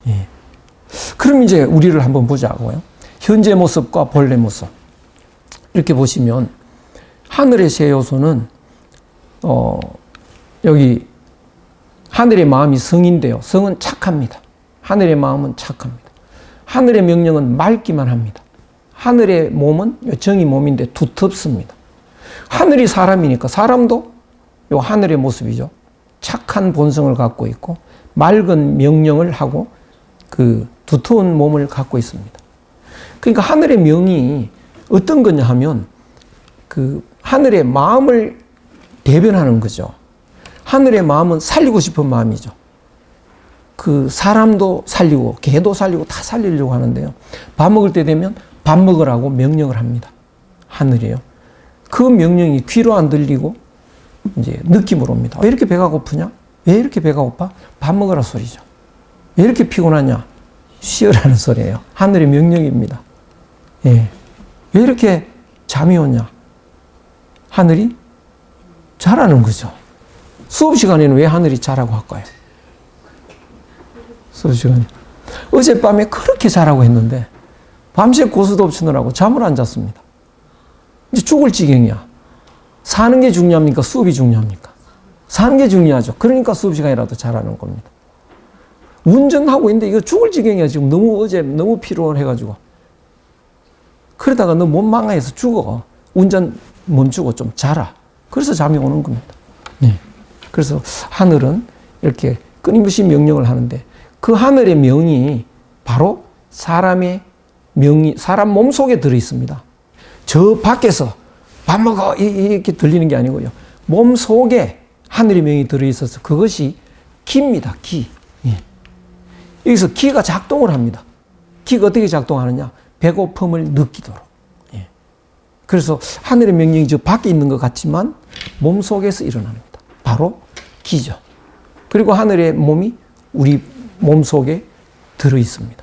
예. 그럼 이제 우리를 한번 보자고요. 현재 모습과 본래 모습. 이렇게 보시면 하늘의 세 요소는 여기 하늘의 마음이 성인데요. 성은 착합니다. 하늘의 마음은 착합니다. 하늘의 명령은 맑기만 합니다. 하늘의 몸은 정의 몸인데 두텁습니다. 하늘이 사람이니까 사람도 요 하늘의 모습이죠. 착한 본성을 갖고 있고 맑은 명령을 하고 그 두터운 몸을 갖고 있습니다. 그러니까 하늘의 명이 어떤 거냐 하면 그 하늘의 마음을 대변하는 거죠. 하늘의 마음은 살리고 싶은 마음이죠. 그 사람도 살리고 개도 살리고 다 살리려고 하는데요. 밥 먹을 때 되면 밥 먹으라고 명령을 합니다. 하늘이요. 그 명령이 귀로 안 들리고 이제 느낌으로 옵니다. 왜 이렇게 배가 고프냐? 왜 이렇게 배가 고파? 밥 먹으라 소리죠. 왜 이렇게 피곤하냐? 쉬어라는 소리예요. 하늘의 명령입니다. 예. 왜 이렇게 잠이 오냐? 하늘이 자라는 거죠. 수업 시간에는 왜 하늘이 자라고 할까요? 수업 시간에. 어젯밤에 그렇게 자라고 했는데 밤새 고스톱 치느라고 잠을 안 잤습니다. 이제 죽을 지경이야. 사는 게 중요합니까? 수업이 중요합니까? 사는 게 중요하죠. 그러니까 수업 시간이라도 자라는 겁니다. 운전하고 있는데 이거 죽을 지경이야. 지금 어제 너무 피로해가지고. 그러다가 너 몸 망해서 죽어. 운전 멈추고 좀 자라. 그래서 잠이 오는 겁니다. 네. 그래서 하늘은 이렇게 끊임없이 명령을 하는데 그 하늘의 명이 바로 사람의 명이 사람 몸 속에 들어 있습니다. 저 밖에서 밥 먹어 이렇게 들리는 게 아니고요. 몸 속에 하늘의 명이 들어 있어서 그것이 기입니다. 기. 예. 여기서 기가 작동을 합니다. 기가 어떻게 작동하느냐? 배고픔을 느끼도록. 예. 그래서 하늘의 명령이 저 밖에 있는 것 같지만 몸 속에서 일어납니다. 바로 기죠. 그리고 하늘의 몸이 우리 몸 속에 들어 있습니다.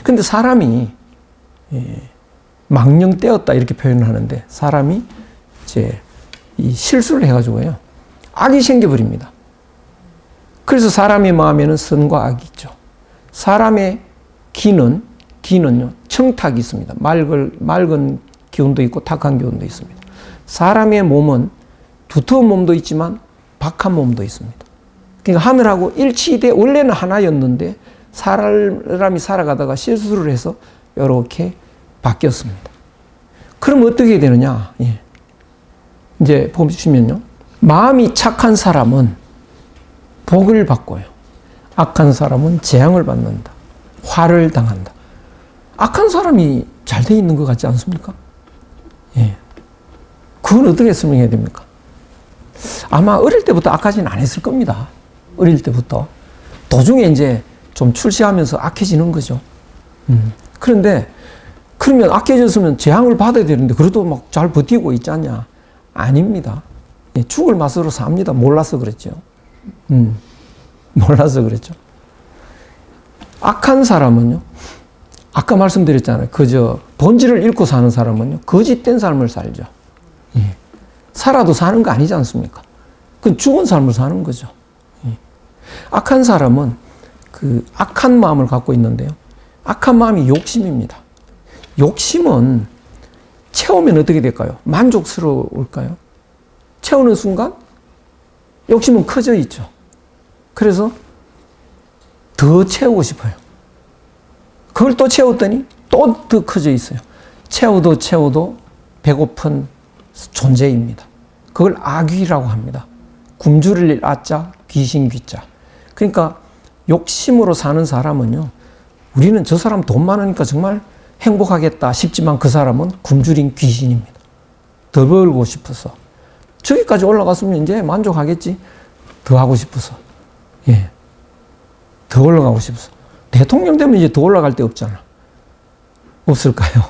근데 사람이 망령되었다 이렇게 표현을 하는데 사람이 이제 이 실수를 해가지고요. 악이 생겨버립니다. 그래서 사람의 마음에는 선과 악이 있죠. 사람의 기는요, 청탁이 있습니다. 맑은 기운도 있고 탁한 기운도 있습니다. 사람의 몸은 두터운 몸도 있지만 박한 몸도 있습니다. 그러니까 하늘하고 일치돼 원래는 하나였는데 사람이 살아가다가 실수를 해서 이렇게 바뀌었습니다. 그럼 어떻게 되느냐? 예. 이제 보시면요. 마음이 착한 사람은 복을 받고요. 악한 사람은 재앙을 받는다. 화를 당한다. 악한 사람이 잘 돼 있는 것 같지 않습니까? 예. 그건 어떻게 설명해야 됩니까? 아마 어릴 때부터 악하지는 안 했을 겁니다. 어릴 때부터. 도중에 이제 좀 출세하면서 악해지는 거죠. 그런데 그러면 악해졌으면 재앙을 받아야 되는데 그래도 막 잘 버티고 있지 않냐? 아닙니다. 예, 죽을 맛으로 삽니다. 몰라서 그랬죠. 몰라서 그랬죠. 악한 사람은요. 아까 말씀드렸잖아요. 그저 본질을 잃고 사는 사람은요. 거짓된 삶을 살죠. 예. 살아도 사는 거 아니지 않습니까? 그건 죽은 삶을 사는 거죠. 예. 악한 사람은 그 악한 마음을 갖고 있는데요. 악한 마음이 욕심입니다. 욕심은 채우면 어떻게 될까요? 만족스러울까요? 채우는 순간 욕심은 커져 있죠. 그래서 더 채우고 그걸 또 채웠더니 또 더 커져 있어요. 채워도 배고픈 존재입니다. 그걸 악귀라고 합니다. 굶주릴 아자, 귀신 귀자. 그러니까 욕심으로 사는 사람은요. 우리는 저 사람 돈 많으니까 정말 행복하겠다 싶지만 그 사람은 굶주린 귀신입니다. 더 벌고 싶어서. 저기까지 올라갔으면 이제 만족하겠지. 더 하고 싶어서. 예. 더 올라가고 싶어서. 대통령 되면 이제 더 올라갈 데 없잖아. 없을까요?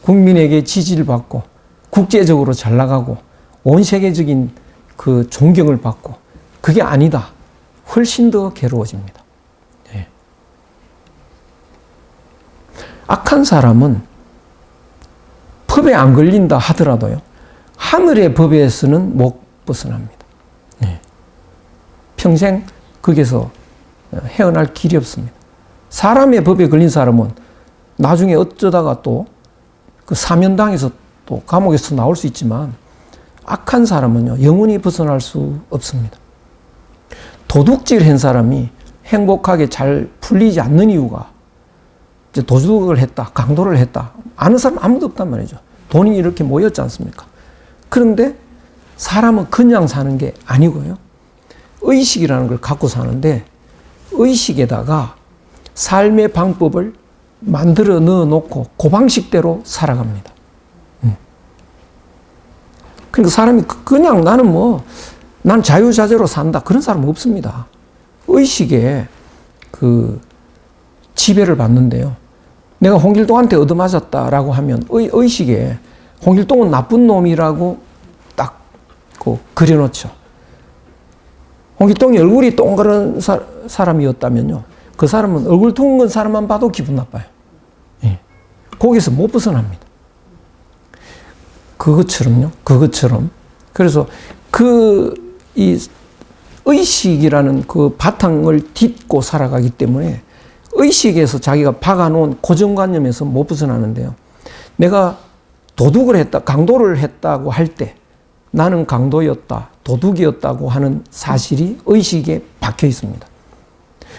국민에게 지지를 받고, 국제적으로 잘 나가고, 온 세계적인 그 존경을 받고, 그게 아니다. 훨씬 더 괴로워집니다. 예. 악한 사람은 법에 안 걸린다 하더라도요, 하늘의 법에서는 못 벗어납니다. 예. 평생 거기서 헤어날 길이 없습니다. 사람의 법에 걸린 사람은 나중에 어쩌다가 또 그 사면당해서 또 감옥에서 나올 수 있지만 악한 사람은요, 영원히 벗어날 수 없습니다. 도둑질한 사람이 행복하게 잘 풀리지 않는 이유가 이제 도둑을 했다, 강도를 했다. 아는 사람 아무도 없단 말이죠. 돈이 이렇게 모였지 않습니까? 그런데 사람은 그냥 사는 게 아니고요. 의식이라는 걸 갖고 사는데 의식에다가 삶의 방법을 만들어 넣어 놓고 그 방식대로 살아갑니다. 그러니까 사람이 그냥 나는 난 자유자재로 산다. 그런 사람은 없습니다. 의식에 그 지배를 받는데요. 내가 홍길동한테 얻어맞았다라고 하면 의식에 홍길동은 나쁜 놈이라고 딱 그려놓죠. 홍길동이 얼굴이 동그란 사람이었다면요. 그 사람은 얼굴 둥근 사람만 봐도 기분 나빠요. 예. 거기서 못 벗어납니다. 그것처럼. 그래서 이 의식이라는 그 바탕을 딛고 살아가기 때문에 의식에서 자기가 박아놓은 고정관념에서 못 벗어나는데요. 내가 도둑을 했다, 강도를 했다고 할 때 나는 강도였다, 도둑이었다고 하는 사실이 의식에 박혀 있습니다.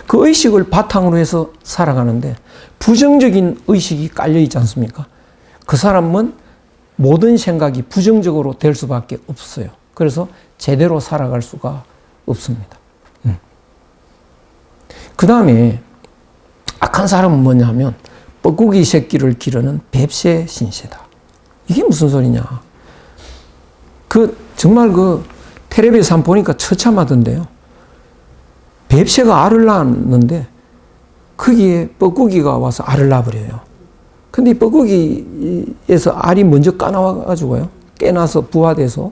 그 의식을 바탕으로 해서 살아가는데 부정적인 의식이 깔려 있지 않습니까? 그 사람은 모든 생각이 부정적으로 될 수밖에 없어요. 그래서 제대로 살아갈 수가 없습니다. 그 다음에 악한 사람은 뭐냐 하면 뻐꾸기 새끼를 기르는 뱁새 신세다. 이게 무슨 소리냐. 정말 텔레비에서 한번 보니까 처참하던데요. 뱁새가 알을 낳았는데 거기에 뻐꾸기가 와서 알을 낳아버려요. 근데 이 뻐꾸기에서 알이 먼저 까나와가지고요. 깨나서 부화돼서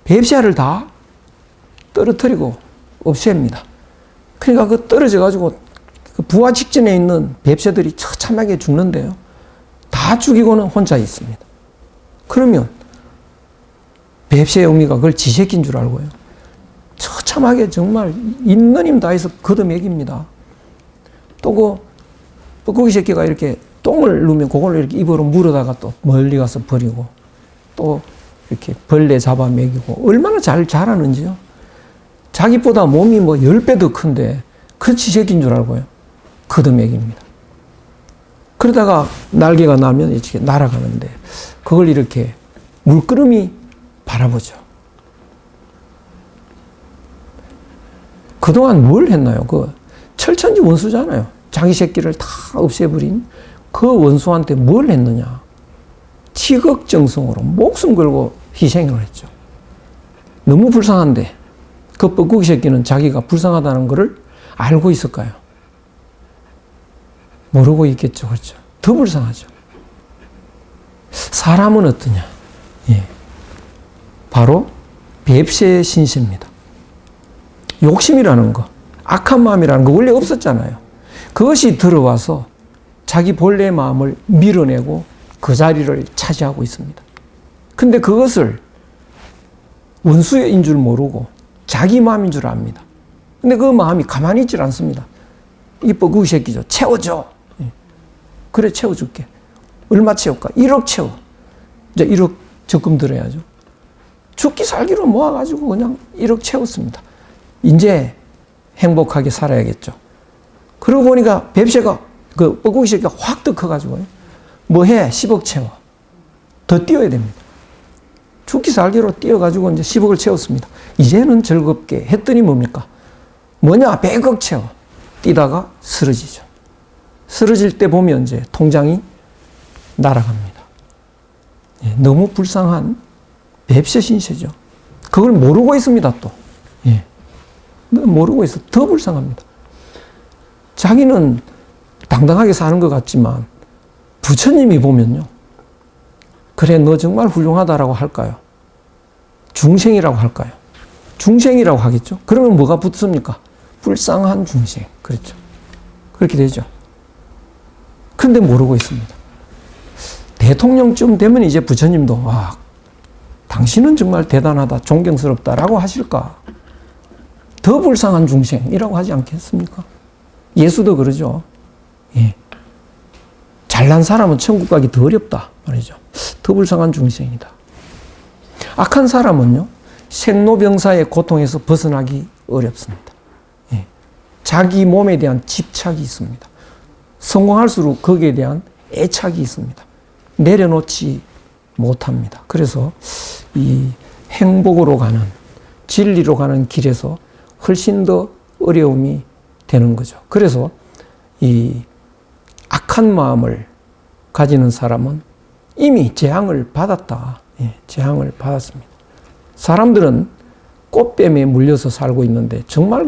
뱁새알을 다 떨어뜨리고 없앱니다. 그러니까 떨어져가지고 부화 직전에 있는 뱁새들이 처참하게 죽는데요. 다 죽이고는 혼자 있습니다. 그러면 뱁새의 어미가 그걸 지 새끼인 줄 알고요. 처참하게 정말 있는 힘 다해서 걷어먹입니다. 또 뻐꾸기 새끼가 이렇게 똥을 누면 그걸로 이렇게 입으로 물어다가 또 멀리 가서 버리고 또 이렇게 벌레 잡아 먹이고 얼마나 잘 자라는지요. 자기보다 몸이 10배 더 큰데 그 지 새끼인 줄 알고요. 걷어먹입니다. 그러다가 날개가 나면 이렇게 날아가는데 그걸 이렇게 물끄러미 바라보죠. 그동안 뭘 했나요? 철천지 원수잖아요. 자기 새끼를 다 없애버린 그 원수한테 뭘 했느냐. 지극정성으로 목숨 걸고 희생을 했죠. 너무 불쌍한데 그 뻐꾸기 새끼는 자기가 불쌍하다는 것을 알고 있을까요? 모르고 있겠죠. 그렇죠. 더 불쌍하죠. 사람은 어떠냐? 예. 바로 뱁새의 신세입니다. 욕심이라는 거, 악한 마음이라는 거 원래 없었잖아요. 그것이 들어와서 자기 본래의 마음을 밀어내고 그 자리를 차지하고 있습니다. 근데 그것을 원수인 줄 모르고 자기 마음인 줄 압니다. 근데 그 마음이 가만히 있질 않습니다. 이 뻐꾸기 새끼죠. 채워줘. 그래, 채워줄게. 얼마 채울까? 1억 채워. 이제 1억 적금 들어야죠. 죽기 살기로 모아가지고 그냥 1억 채웠습니다. 이제 행복하게 살아야겠죠. 그러고 보니까 뱁새가, 뻐꾸기 새끼가 확 더 커가지고요. 뭐 해? 10억 채워. 더 뛰어야 됩니다. 죽기 살기로 뛰어가지고 이제 10억을 채웠습니다. 이제는 즐겁게 했더니 뭡니까? 뭐냐? 100억 채워. 뛰다가 쓰러지죠. 쓰러질 때 보면 이제 통장이 날아갑니다. 예, 너무 불쌍한 뱁새 신세죠. 그걸 모르고 있습니다, 또. 예. 모르고 있어. 더 불쌍합니다. 자기는 당당하게 사는 것 같지만 부처님이 보면요. 그래, 너 정말 훌륭하다라고 할까요? 중생이라고 할까요? 중생이라고 하겠죠. 그러면 뭐가 붙습니까? 불쌍한 중생. 그렇죠. 그렇게 되죠. 그런데 모르고 있습니다. 대통령쯤 되면 이제 부처님도 와, 당신은 정말 대단하다, 존경스럽다라고 하실까? 더 불쌍한 중생이라고 하지 않겠습니까? 예수도 그러죠. 예. 잘난 사람은 천국 가기 더 어렵다 말이죠. 더 불쌍한 중생이다. 악한 사람은요, 생로병사의 고통에서 벗어나기 어렵습니다. 예. 자기 몸에 대한 집착이 있습니다. 성공할수록 거기에 대한 애착이 있습니다. 내려놓지 못합니다. 그래서 이 행복으로 가는, 진리로 가는 길에서 훨씬 더 어려움이 되는 거죠. 그래서 이 악한 마음을 가지는 사람은 이미 재앙을 받았다. 예, 재앙을 받았습니다. 사람들은 꽃뱀에 물려서 살고 있는데 정말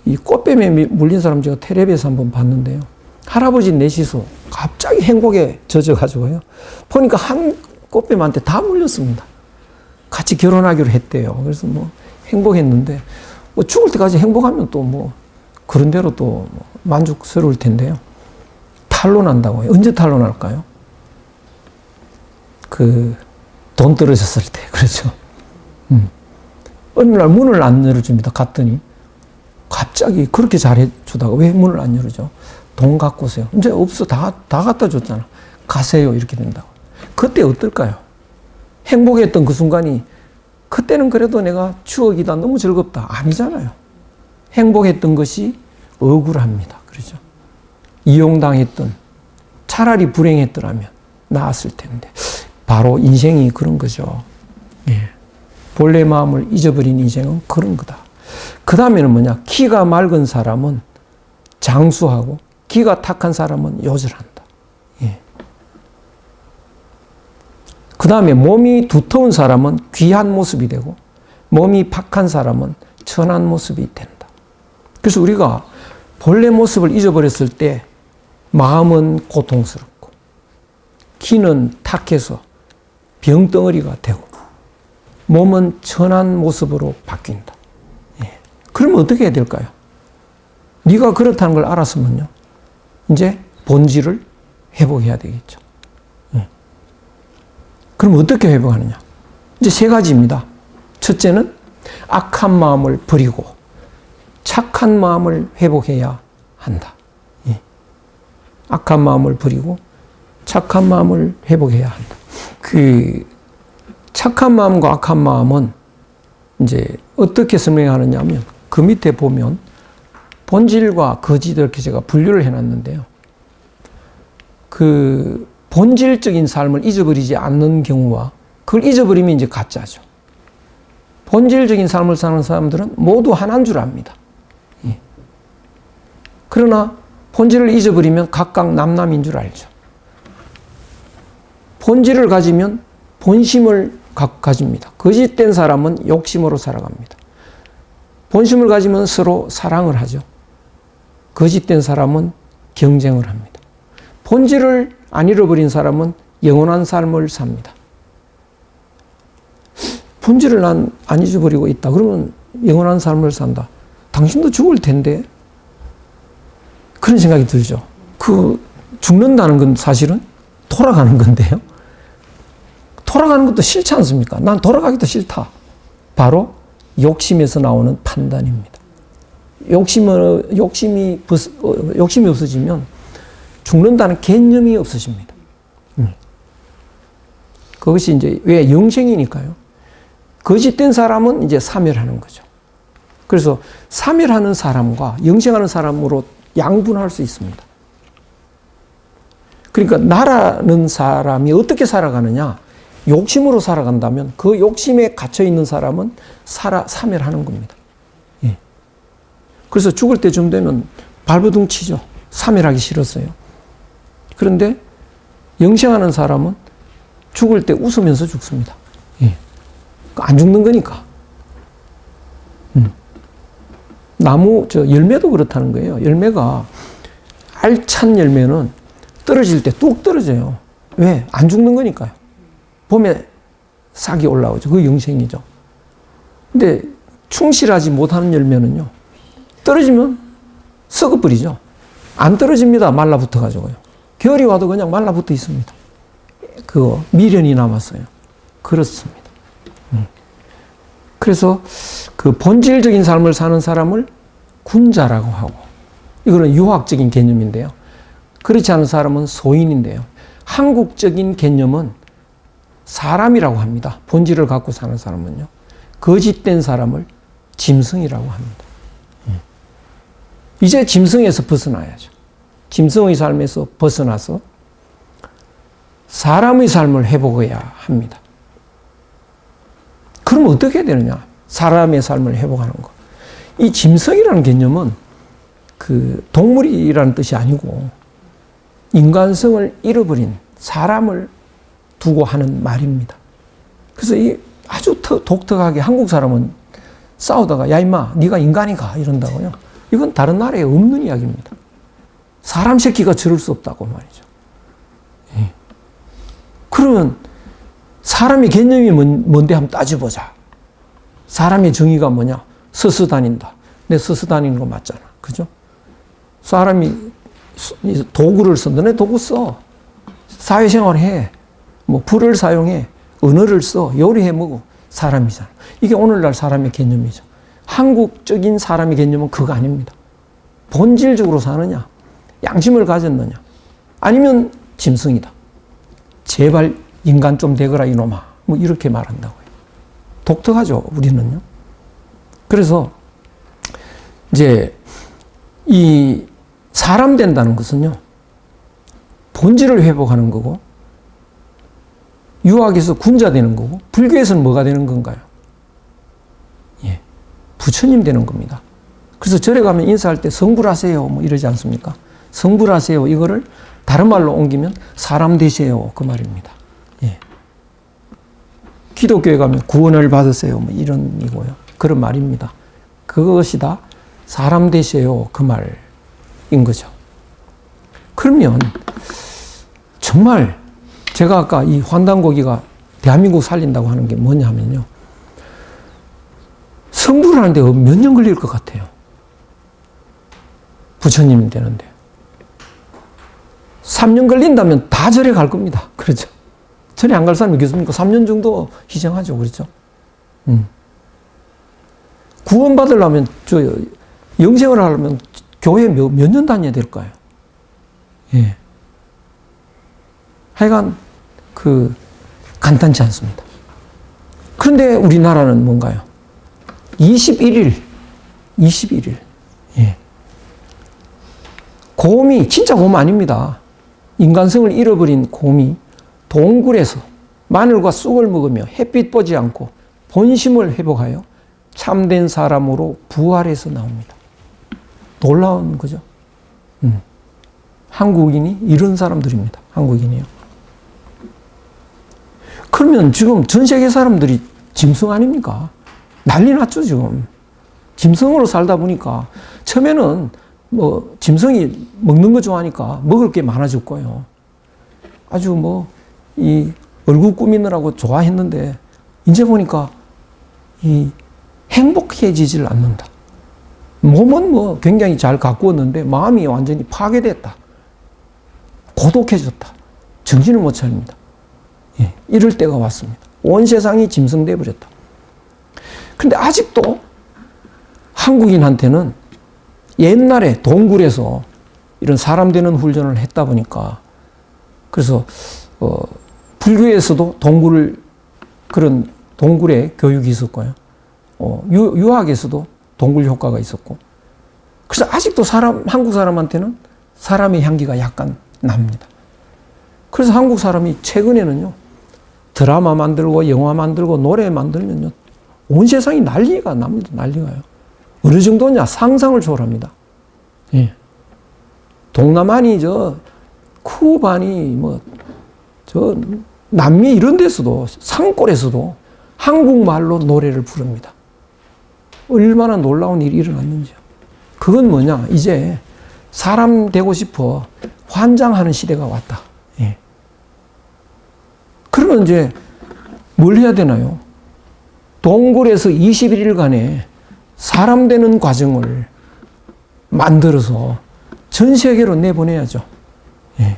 이 꽃뱀에 물린 사람 제가 텔레비에서 한번 봤는데요. 할아버지 넷이서 갑자기 행복에 젖어가지고요. 보니까 한 꽃뱀한테 다 물렸습니다. 같이 결혼하기로 했대요. 그래서 뭐 행복했는데 뭐 죽을 때까지 행복하면 또 뭐 그런 대로 또 만족스러울 텐데요. 탄로난다고요. 언제 탄로날까요? 돈 떨어졌을 때, 그렇죠. 어느 날 문을 안 열어줍니다. 갔더니 갑자기 그렇게 잘해주다가 왜 문을 안 열어줘? 돈 갖고 오세요. 이제 없어. 다 갖다 줬잖아. 가세요. 이렇게 된다고. 그때 어떨까요? 행복했던 그 순간이 그때는 그래도 내가 추억이다. 너무 즐겁다. 아니잖아요. 행복했던 것이 억울합니다. 그렇죠. 이용당했던, 차라리 불행했더라면 나았을 텐데. 바로 인생이 그런 거죠. 예. 본래 마음을 잊어버린 인생은 그런 거다. 그 다음에는 뭐냐? 기가 맑은 사람은 장수하고 기가 탁한 사람은 요절한다. 예. 그 다음에 몸이 두터운 사람은 귀한 모습이 되고 몸이 박한 사람은 천한 모습이 된다. 그래서 우리가 본래 모습을 잊어버렸을 때 마음은 고통스럽고 기는 탁해서 병덩어리가 되고 몸은 천한 모습으로 바뀐다. 예. 그러면 어떻게 해야 될까요? 네가 그렇다는 걸 알았으면요. 이제 본질을 회복해야 되겠죠. 예. 그럼 어떻게 회복하느냐? 이제 세 가지입니다. 첫째는 악한 마음을 버리고 착한 마음을 회복해야 한다. 예. 악한 마음을 버리고 착한 마음을 회복해야 한다. 착한 마음과 악한 마음은 이제 어떻게 설명하느냐 하면 그 밑에 보면 본질과 거짓 이렇게 제가 분류를 해놨는데요. 본질적인 삶을 잊어버리지 않는 경우와 그걸 잊어버리면 이제 가짜죠. 본질적인 삶을 사는 사람들은 모두 하나인 줄 압니다. 예. 그러나 본질을 잊어버리면 각각 남남인 줄 알죠. 본질을 가지면 본심을 가집니다. 거짓된 사람은 욕심으로 살아갑니다. 본심을 가지면 서로 사랑을 하죠. 거짓된 사람은 경쟁을 합니다. 본질을 안 잃어버린 사람은 영원한 삶을 삽니다. 본질을 난 안 잊어버리고 있다. 그러면 영원한 삶을 산다. 당신도 죽을 텐데. 그런 생각이 들죠. 죽는다는 건 사실은 돌아가는 건데요. 돌아가는 것도 싫지 않습니까? 난 돌아가기도 싫다. 바로 욕심에서 나오는 판단입니다. 욕심이 없어지면 죽는다는 개념이 없어집니다. 그것이 이제 왜 영생이니까요. 거짓된 사람은 이제 사멸하는 거죠. 그래서 사멸하는 사람과 영생하는 사람으로 양분할 수 있습니다. 그러니까 나라는 사람이 어떻게 살아가느냐? 욕심으로 살아간다면 그 욕심에 갇혀 있는 사람은 사멸하는 겁니다. 예. 그래서 죽을 때쯤 되면 발버둥 치죠. 사멸하기 싫었어요. 그런데 영생하는 사람은 죽을 때 웃으면서 죽습니다. 예. 안 죽는 거니까. 열매도 그렇다는 거예요. 열매가 알찬 열매는 떨어질 때 뚝 떨어져요. 왜? 안 죽는 거니까요. 봄에 싹이 올라오죠. 그게 영생이죠. 근데 충실하지 못하는 열매는요. 떨어지면 썩어버리죠. 안 떨어집니다. 말라붙어가지고요. 겨울이 와도 그냥 말라붙어 있습니다. 미련이 남았어요. 그렇습니다. 그래서 본질적인 삶을 사는 사람을 군자라고 하고 이거는 유학적인 개념인데요. 그렇지 않은 사람은 소인인데요. 한국적인 개념은 사람이라고 합니다. 본질을 갖고 사는 사람은요. 거짓된 사람을 짐승이라고 합니다. 이제 짐승에서 벗어나야죠. 짐승의 삶에서 벗어나서 사람의 삶을 회복해야 합니다. 그럼 어떻게 해야 되느냐? 사람의 삶을 회복하는 거. 이 짐승이라는 개념은 그 동물이라는 뜻이 아니고 인간성을 잃어버린 사람을 두고 하는 말입니다. 그래서 이 아주 독특하게 한국 사람은 싸우다가 야 임마 네가 인간이가 이런다고요. 이건 다른 나라에 없는 이야기입니다. 사람 새끼가 저럴 수 없다고 말이죠. 예. 그러면 사람의 개념이 뭔데 한번 따져보자. 사람의 정의가 뭐냐? 서서 다닌다. 내 서서 다니는 거 맞잖아. 그죠? 사람이 도구를 쓴다. 내 도구 써. 사회생활 해. 뭐 불을 사용해. 언어를 써. 요리해 먹어. 사람이잖아. 이게 오늘날 사람의 개념이죠. 한국적인 사람의 개념은 그거 아닙니다. 본질적으로 사느냐? 양심을 가졌느냐? 아니면 짐승이다. 제발 인간 좀 되거라 이놈아. 뭐 이렇게 말한다고요. 독특하죠, 우리는요. 그래서 이제 이 사람 된다는 것은요. 본질을 회복하는 거고 유학에서 군자 되는 거고 불교에서는 뭐가 되는 건가요? 예, 부처님 되는 겁니다. 그래서 절에 가면 인사할 때 성불하세요 뭐 이러지 않습니까? 성불하세요 이거를 다른 말로 옮기면 사람 되세요 그 말입니다. 예. 기독교에 가면 구원을 받으세요 뭐 이런 이고요. 그런 말입니다. 그것이 다 사람 되세요 그 말인 거죠. 그러면 정말 제가 아까 이 환단고기가 대한민국 살린다고 하는 게 뭐냐 하면요. 성불을 하는데 몇 년 걸릴 것 같아요. 부처님 되는데. 3년 걸린다면 다 절에 갈 겁니다. 그렇죠? 절에 안 갈 사람이 있겠습니까? 3년 정도 희생하죠. 그렇죠? 구원받으려면, 영생을 하려면 교회 몇 년 다녀야 될까요? 예. 하여간, 간단치 않습니다. 그런데 우리나라는 뭔가요? 21일. 예. 곰이, 진짜 곰 아닙니다. 인간성을 잃어버린 곰이 동굴에서 마늘과 쑥을 먹으며 햇빛 보지 않고 본심을 회복하여 참된 사람으로 부활해서 나옵니다. 놀라운 거죠. 한국인이 이런 사람들입니다. 한국인이요. 그러면 지금 전 세계 사람들이 짐승 아닙니까? 난리 났죠, 지금. 짐승으로 살다 보니까 처음에는 뭐 짐승이 먹는 거 좋아하니까 먹을 게 많아질 거예요. 아주 이 얼굴 꾸미느라고 좋아했는데 이제 보니까 이 행복해지질 않는다. 몸은 굉장히 잘 가꾸었는데 마음이 완전히 파괴됐다. 고독해졌다. 정신을 못 차립니다. 예, 이럴 때가 왔습니다. 온 세상이 짐승돼 버렸다. 근데 아직도 한국인한테는 옛날에 동굴에서 이런 사람 되는 훈련을 했다 보니까 그래서 불교에서도 그런 동굴의 교육이 있었고요. 유학에서도 동굴 효과가 있었고. 그래서 아직도 한국 사람한테는 사람의 향기가 약간 납니다. 그래서 한국 사람이 최근에는요, 드라마 만들고 영화 만들고 노래 만들면요, 온 세상이 난리가 납니다. 난리가요. 어느 정도냐? 상상을 초월합니다. 예. 동남아니, 쿠바니, 남미 이런 데서도, 산골에서도 한국말로 노래를 부릅니다. 얼마나 놀라운 일이 일어났는지요. 그건 뭐냐? 이제 사람 되고 싶어 환장하는 시대가 왔다. 예. 그러면 이제 뭘 해야 되나요? 동굴에서 21일간의 사람 되는 과정을 만들어서 전 세계로 내보내야죠. 예.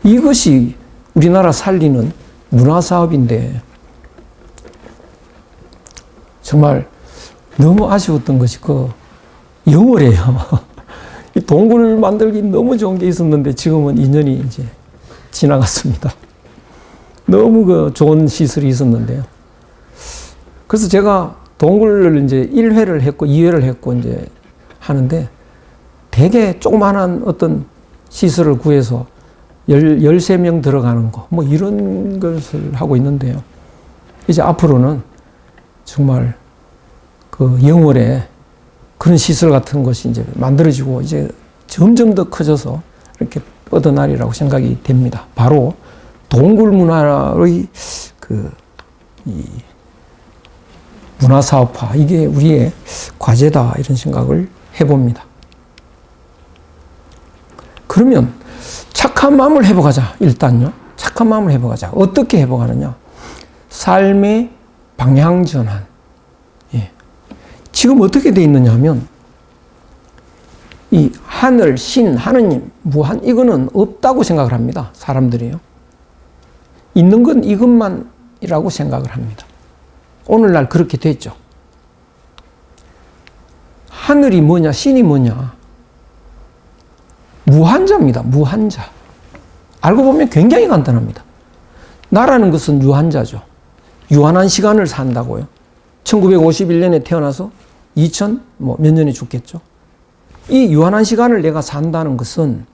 이것이 우리나라 살리는 문화사업인데 정말 너무 아쉬웠던 것이 영월이에요. 이 동굴 만들기 너무 좋은 게 있었는데 지금은 2년이 이제 지나갔습니다. 너무 그 좋은 시설이 있었는데요. 그래서 제가 동굴을 이제 1회를 했고 2회를 했고 이제 하는데 되게 조그만한 어떤 시설을 구해서 13명 들어가는 거, 뭐 이런 것을 하고 있는데요. 이제 앞으로는 정말 그 영월에 그런 시설 같은 것이 이제 만들어지고 이제 점점 더 커져서 이렇게 뻗어나리라고 생각이 됩니다. 바로 동굴 문화의 이 문화사업화, 이게 우리의 과제다, 이런 생각을 해봅니다. 그러면 착한 마음을 회복하자. 일단요. 착한 마음을 회복하자. 어떻게 회복하느냐? 삶의 방향 전환. 예. 지금 어떻게 되어 있느냐 하면 이 하늘, 신, 하느님, 무한, 이거는 없다고 생각을 합니다. 사람들이요. 있는 건 이것만이라고 생각을 합니다. 오늘날 그렇게 됐죠. 하늘이 뭐냐, 신이 뭐냐. 무한자입니다. 무한자. 알고 보면 굉장히 간단합니다. 나라는 것은 유한자죠. 유한한 시간을 산다고요. 1951년에 태어나서 2000 몇 년에 죽겠죠. 이 유한한 시간을 내가 산다는 것은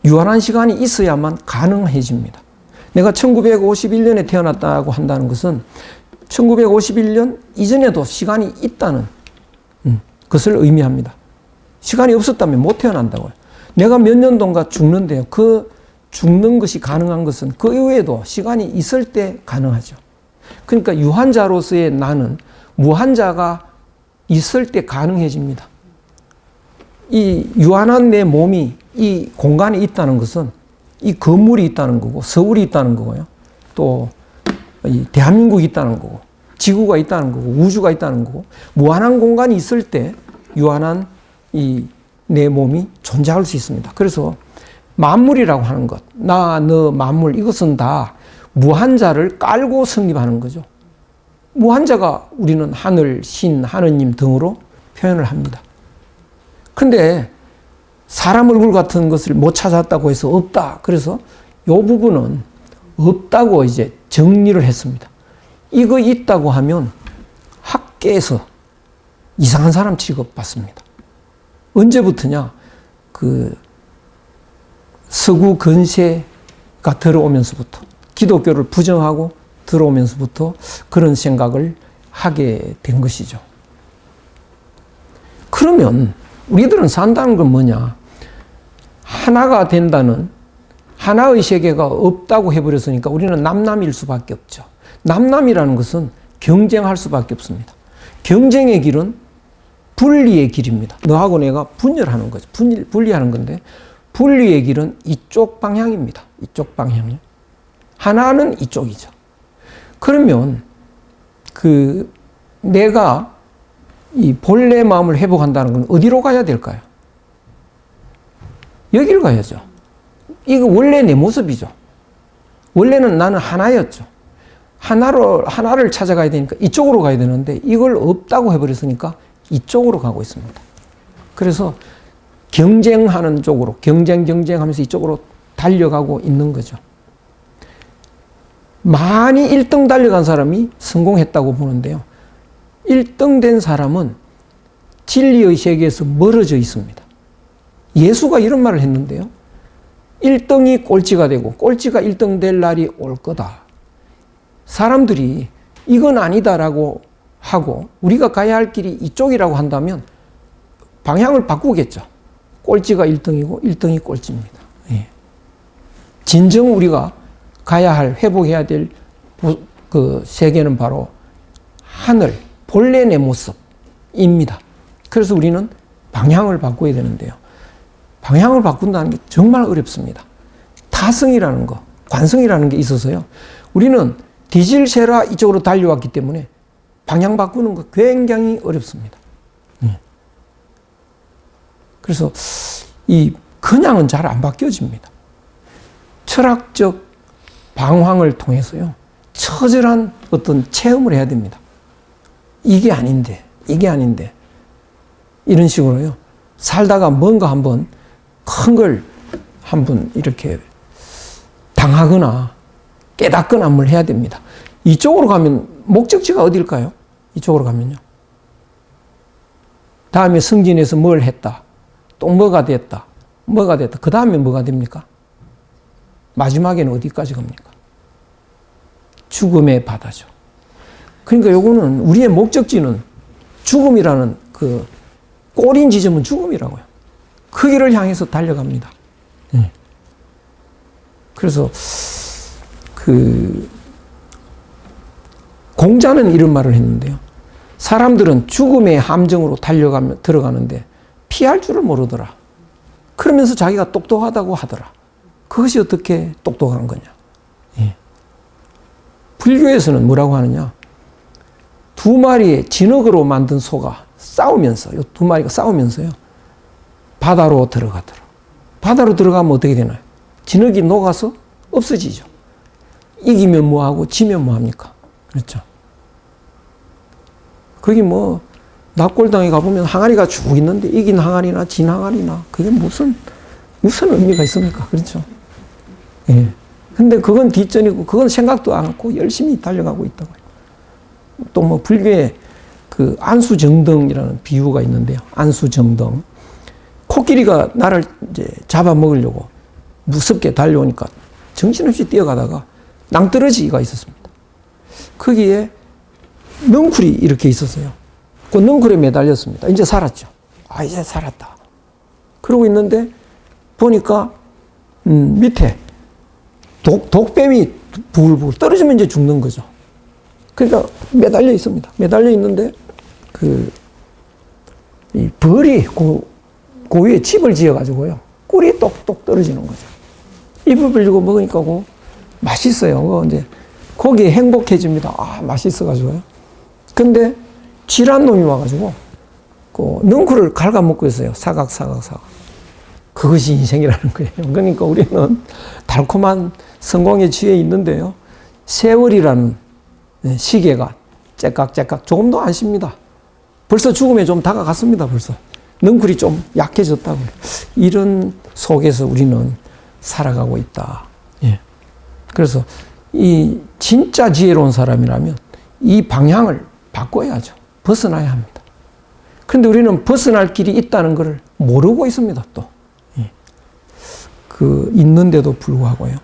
유한한 시간이 있어야만 가능해집니다. 내가 1951년에 태어났다고 한다는 것은 1951년 이전에도 시간이 있다는 것을 의미합니다. 시간이 없었다면 못 태어난다고요. 내가 몇 년도인가 죽는데요. 그 죽는 것이 가능한 것은 그 이후에도 시간이 있을 때 가능하죠. 그러니까 유한자로서의 나는 무한자가 있을 때 가능해집니다. 이 유한한 내 몸이 이 공간에 있다는 것은 이 건물이 있다는 거고, 서울이 있다는 거고요. 또 이 대한민국이 있다는 거고, 지구가 있다는 거고, 우주가 있다는 거고, 무한한 공간이 있을 때 유한한 이 내 몸이 존재할 수 있습니다. 그래서 만물이라고 하는 것, 나, 너, 만물, 이것은 다 무한자를 깔고 성립하는 거죠. 무한자가 우리는 하늘, 신, 하느님 등으로 표현을 합니다. 근데 사람 얼굴 같은 것을 못 찾았다고 해서 없다. 그래서 이 부분은 없다고 이제 정리를 했습니다. 이거 있다고 하면 학계에서 이상한 사람 취급받습니다. 언제부터냐? 그 서구 근세가 들어오면서부터, 기독교를 부정하고 들어오면서부터 그런 생각을 하게 된 것이죠. 그러면 우리들은 산다는 건 뭐냐? 하나가 된다는 하나의 세계가 없다고 해버렸으니까 우리는 남남일 수밖에 없죠. 남남이라는 것은 경쟁할 수밖에 없습니다. 경쟁의 길은 분리의 길입니다. 너하고 내가 분열하는 거죠. 분리하는 건데, 분리의 길은 이쪽 방향입니다. 이쪽 방향이. 하나는 이쪽이죠. 그러면 내가 이 본래 마음을 회복한다는 건 어디로 가야 될까요? 여기를 가야죠. 이거 원래 내 모습이죠. 원래는 나는 하나였죠. 하나를 찾아가야 되니까 이쪽으로 가야 되는데 이걸 없다고 해버렸으니까 이쪽으로 가고 있습니다. 그래서 경쟁하는 쪽으로, 경쟁하면서 이쪽으로 달려가고 있는 거죠. 많이 1등 달려간 사람이 성공했다고 보는데요. 1등 된 사람은 진리의 세계에서 멀어져 있습니다. 예수가 이런 말을 했는데요. 1등이 꼴찌가 되고 꼴찌가 1등 될 날이 올 거다. 사람들이 이건 아니다라고 하고 우리가 가야 할 길이 이쪽이라고 한다면 방향을 바꾸겠죠. 꼴찌가 1등이고 1등이 꼴찌입니다. 예. 진정 우리가 가야 할, 회복해야 될 그 세계는 바로 하늘, 본래 내 모습입니다. 그래서 우리는 방향을 바꿔야 되는데요. 방향을 바꾼다는 게 정말 어렵습니다. 타성이라는 거, 관성이라는 게 있어서요. 우리는 디질세라 이쪽으로 달려왔기 때문에 방향 바꾸는 거 굉장히 어렵습니다. 그래서 그냥은 잘 안 바뀌어집니다. 철학적 방황을 통해서요. 처절한 어떤 체험을 해야 됩니다. 이게 아닌데. 이런 식으로요. 살다가 뭔가 한번 큰 걸 한번 이렇게 당하거나 깨닫거나 뭘 해야 됩니다. 이쪽으로 가면 목적지가 어딜까요? 이쪽으로 가면요. 다음에 승진해서 뭘 했다. 또 뭐가 됐다. 뭐가 됐다. 그 다음에 뭐가 됩니까? 마지막에는 어디까지 갑니까? 죽음의 바다죠. 그러니까 요거는 우리의 목적지는 죽음이라는 그 꼬린 지점은 죽음이라고요. 그 길을 향해서 달려갑니다. 그래서 그 공자는 이런 말을 했는데요. 사람들은 죽음의 함정으로 들어가는데 피할 줄을 모르더라. 그러면서 자기가 똑똑하다고 하더라. 그것이 어떻게 똑똑한 거냐. 불교에서는 뭐라고 하느냐. 두 마리의 진흙으로 만든 소가 싸우면서, 이 두 마리가 싸우면서요. 바다로 들어가더라. 바다로 들어가면 어떻게 되나요? 진흙이 녹아서 없어지죠. 이기면 뭐하고 지면 뭐합니까? 그렇죠. 거기 뭐 납골당에 가보면 항아리가 쭉 있는데 이긴 항아리나 진 항아리나 그게 무슨 의미가 있습니까? 그렇죠. 예. 근데 그건 뒷전이고 그건 생각도 않고 열심히 달려가고 있다고요. 또 뭐 불교에 그 안수정등이라는 비유가 있는데요. 안수정등. 코끼리가 나를 이제 잡아먹으려고 무섭게 달려오니까 정신없이 뛰어가다가 낭떠러지가 있었습니다. 거기에 넝쿨이 이렇게 있었어요. 그 넝쿨에 매달렸습니다. 이제 살았죠. 아, 이제 살았다. 그러고 있는데 보니까 밑에 독뱀이 부글부글 떨어지면 이제 죽는 거죠. 그러니까 매달려 있습니다. 매달려 있는데 이 벌이 그 위에 집을 지어가지고요. 꿀이 똑똑 떨어지는 거죠. 입을 벌리고 먹으니까 맛있어요. 이제 거기에 행복해집니다. 아, 맛있어가지고요. 근데 쥐란 놈이 와가지고 넝쿨을 갉아먹고 있어요. 사각. 그것이 인생이라는 거예요. 그러니까 우리는 달콤한 성공의 지혜에 있는데요. 세월이라는 시계가 째깍째깍 조금도 안 쉽니다. 벌써 죽음에 좀 다가갔습니다. 벌써. 넝쿨이 좀 약해졌다고요. 이런 속에서 우리는 살아가고 있다. 예. 그래서 이 진짜 지혜로운 사람이라면 이 방향을 바꿔야죠. 벗어나야 합니다. 그런데 우리는 벗어날 길이 있다는 것을 모르고 있습니다. 또. 예. 있는데도 불구하고요.